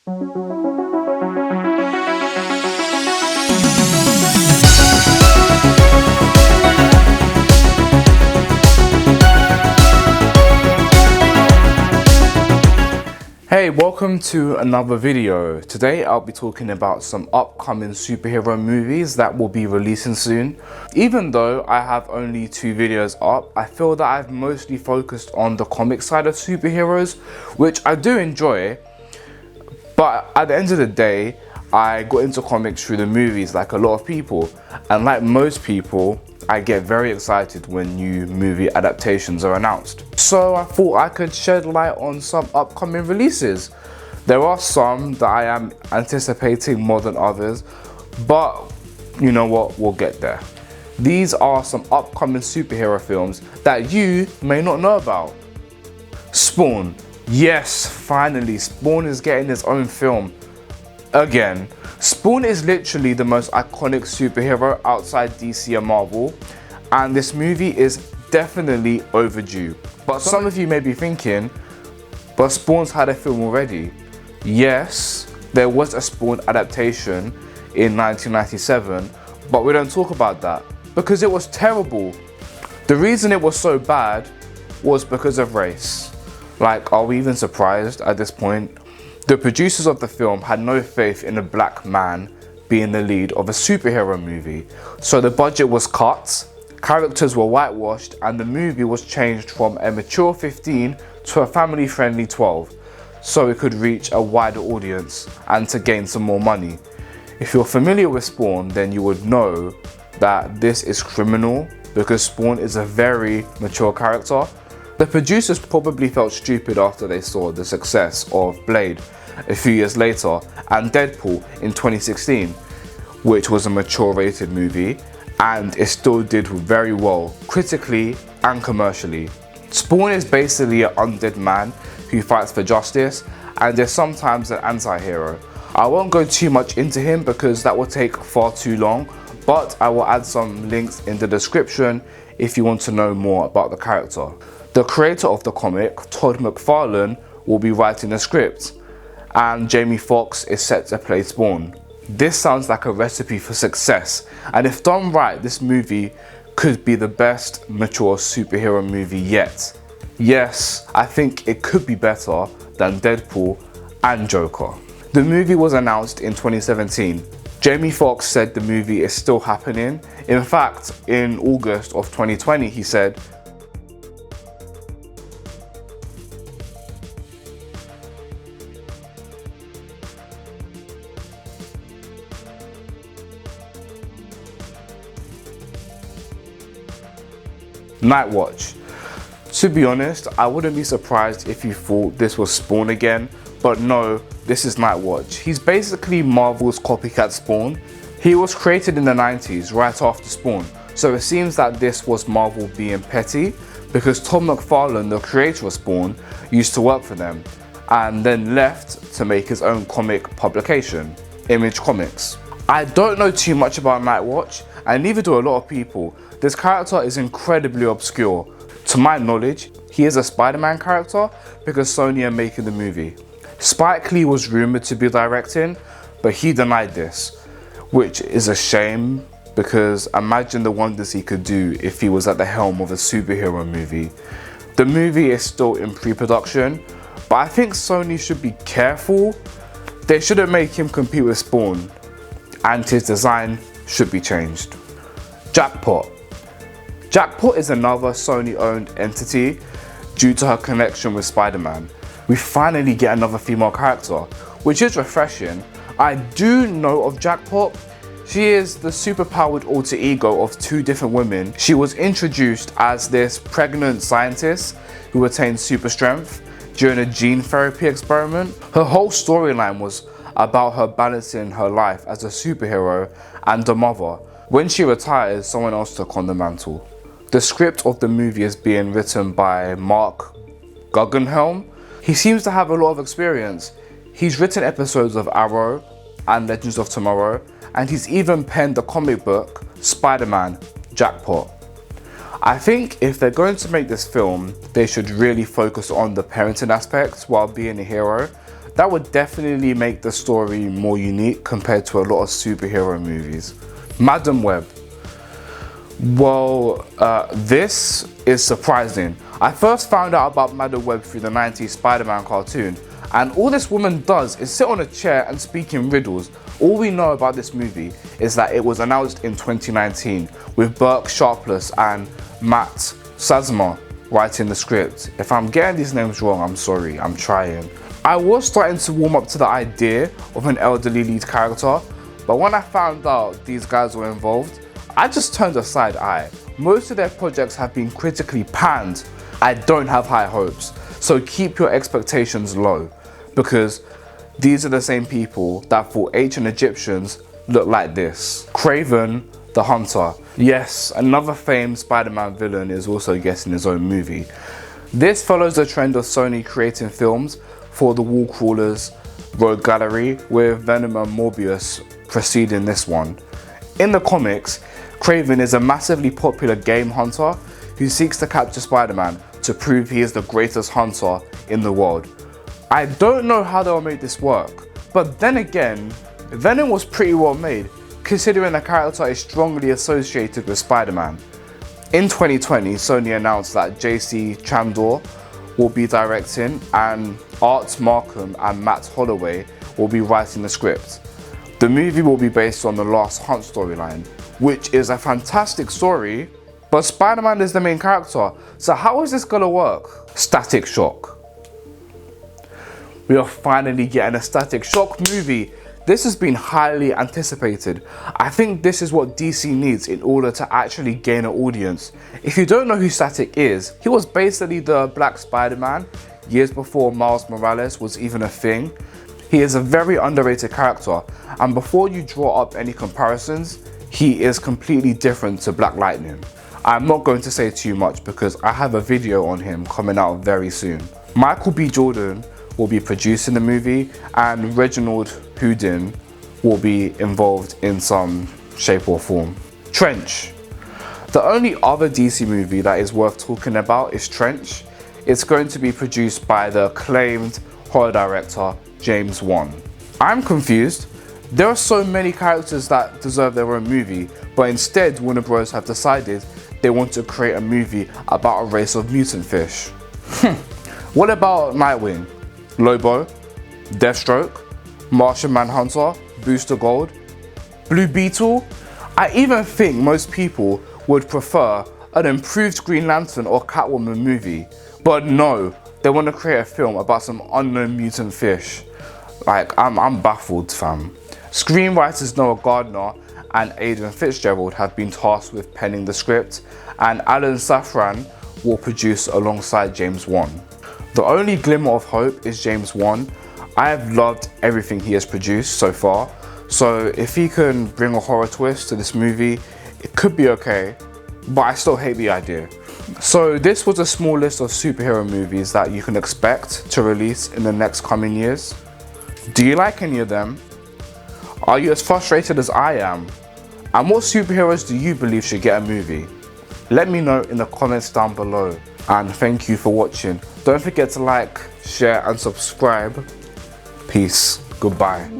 Hey, welcome to another video. Today I'll be talking about some upcoming superhero movies that will be releasing soon. Even though I have only 2 videos up, I feel that I've mostly focused on the comic side of superheroes, which I do enjoy, but at the end of the day, I got into comics through the movies like a lot of people, and like most people, I get very excited when new movie adaptations are announced. So I thought I could shed light on some upcoming releases. There are some that I am anticipating more than others, but you know what, we'll get there. These are some upcoming superhero films that you may not know about. Spawn. Yes, finally, Spawn is getting its own film. Again, Spawn is literally the most iconic superhero outside DC and Marvel, and this movie is definitely overdue. But some of you may be thinking, but Spawn's had a film already. Yes, there was a Spawn adaptation in 1997, but we don't talk about that because it was terrible. The reason it was so bad was because of race. Like, are we even surprised at this point? The producers of the film had no faith in a black man being the lead of a superhero movie, so the budget was cut, characters were whitewashed, and the movie was changed from a mature 15 to a family-friendly 12, so it could reach a wider audience and to gain some more money. If you're familiar with Spawn, then you would know that this is criminal because Spawn is a very mature character. The producers probably felt stupid after they saw the success of Blade a few years later and Deadpool in 2016, which was a mature rated movie, and it still did very well critically and commercially. Spawn is basically an undead man who fights for justice and is sometimes an anti-hero. I won't go too much into him because that will take far too long, but I will add some links in the description if you want to know more about the character. The creator of the comic, Todd McFarlane, will be writing the script, and Jamie Foxx is set to play Spawn. This sounds like a recipe for success, and if done right, this movie could be the best mature superhero movie yet. Yes, I think it could be better than Deadpool and Joker. The movie was announced in 2017. Jamie Foxx said the movie is still happening. In fact, in August of 2020, he said, Nightwatch. To be honest, I wouldn't be surprised if you thought this was Spawn again, but no, this is Nightwatch. He's basically Marvel's copycat Spawn. He was created in the 90s, right after Spawn, so it seems that this was Marvel being petty, because Tom McFarlane, the creator of Spawn, used to work for them, and then left to make his own comic publication, Image Comics. I don't know too much about Nightwatch, and neither do a lot of people. This character is incredibly obscure. To my knowledge, he is a Spider-Man character because Sony are making the movie. Spike Lee was rumored to be directing, but he denied this, which is a shame because imagine the wonders he could do if he was at the helm of a superhero movie. The movie is still in pre-production, but I think Sony should be careful. They shouldn't make him compete with Spawn, and his design should be changed. Jackpot. Jackpot is another Sony-owned entity due to her connection with Spider-Man. We finally get another female character, which is refreshing. I do know of Jackpot. She is the superpowered alter ego of 2 different women. She was introduced as this pregnant scientist who attained super strength during a gene therapy experiment. Her whole storyline was about her balancing her life as a superhero and a mother. When she retired, someone else took on the mantle. The script of the movie is being written by Mark Guggenheim. He seems to have a lot of experience. He's written episodes of Arrow and Legends of Tomorrow, and he's even penned the comic book Spider-Man Jackpot. I think if they're going to make this film, they should really focus on the parenting aspects while being a hero. that would definitely make the story more unique compared to a lot of superhero movies. Madam Webb. Well, this is surprising. I first found out about Madam Webb through the 90s Spider-Man cartoon, and all this woman does is sit on a chair and speak in riddles. All we know about this movie is that it was announced in 2019 with Burke Sharpless and Matt Sazma writing the script. If I'm getting these names wrong, I'm sorry, I'm trying. I was starting to warm up to the idea of an elderly lead character, but when I found out these guys were involved, I just turned a side eye. Most of their projects have been critically panned. I don't have high hopes, so keep your expectations low, because these are the same people that thought ancient Egyptians looked like this. Kraven the Hunter. Yes, another famed Spider-Man villain is also getting his own movie. This follows the trend of Sony creating films for the Wall Crawlers Rogue Gallery, with Venom and Morbius preceding this one. In the comics, Kraven is a massively popular game hunter who seeks to capture Spider-Man to prove he is the greatest hunter in the world. I don't know how they'll make this work, but then again, Venom was pretty well made, considering the character is strongly associated with Spider-Man. In 2020, Sony announced that JC Chandor will be directing, and Art Markham and Matt Holloway will be writing the script. The movie will be based on the Last Hunt storyline, which is a fantastic story, but Spider-Man is the main character, so how is this gonna work? Static Shock. We are finally getting a Static Shock movie. This has been highly anticipated. I think this is what DC needs in order to actually gain an audience. If you don't know who Static is, he was basically the Black Spider-Man years before Miles Morales was even a thing. He is a very underrated character, and before you draw up any comparisons, he is completely different to Black Lightning. I'm not going to say too much because I have a video on him coming out very soon. Michael B. Jordan will be producing the movie, and Reginald Houdin will be involved in some shape or form. Trench. The only other DC movie that is worth talking about is Trench. It's going to be produced by the acclaimed horror director James Wan. I'm confused. There are so many characters that deserve their own movie, but instead Warner Bros have decided they want to create a movie about a race of mutant fish. What about Nightwing, Lobo, Deathstroke, Martian Manhunter, Booster Gold, Blue Beetle? I even think most people would prefer an improved Green Lantern or Catwoman movie, but no, they want to create a film about some unknown mutant fish. Like, I'm baffled, fam. Screenwriters Noah Gardner and Aidan Fitzgerald have been tasked with penning the script, and Alan Safran will produce alongside James Wan. The only glimmer of hope is James Wan. I have loved everything he has produced so far, so if he can bring a horror twist to this movie, it could be okay, but I still hate the idea. So this was a small list of superhero movies that you can expect to release in the next coming years. Do you like any of them? Are you as frustrated as I am? And what superheroes do you believe should get a movie? Let me know in the comments down below, and thank you for watching. Don't forget to like, share and subscribe. Peace. Goodbye.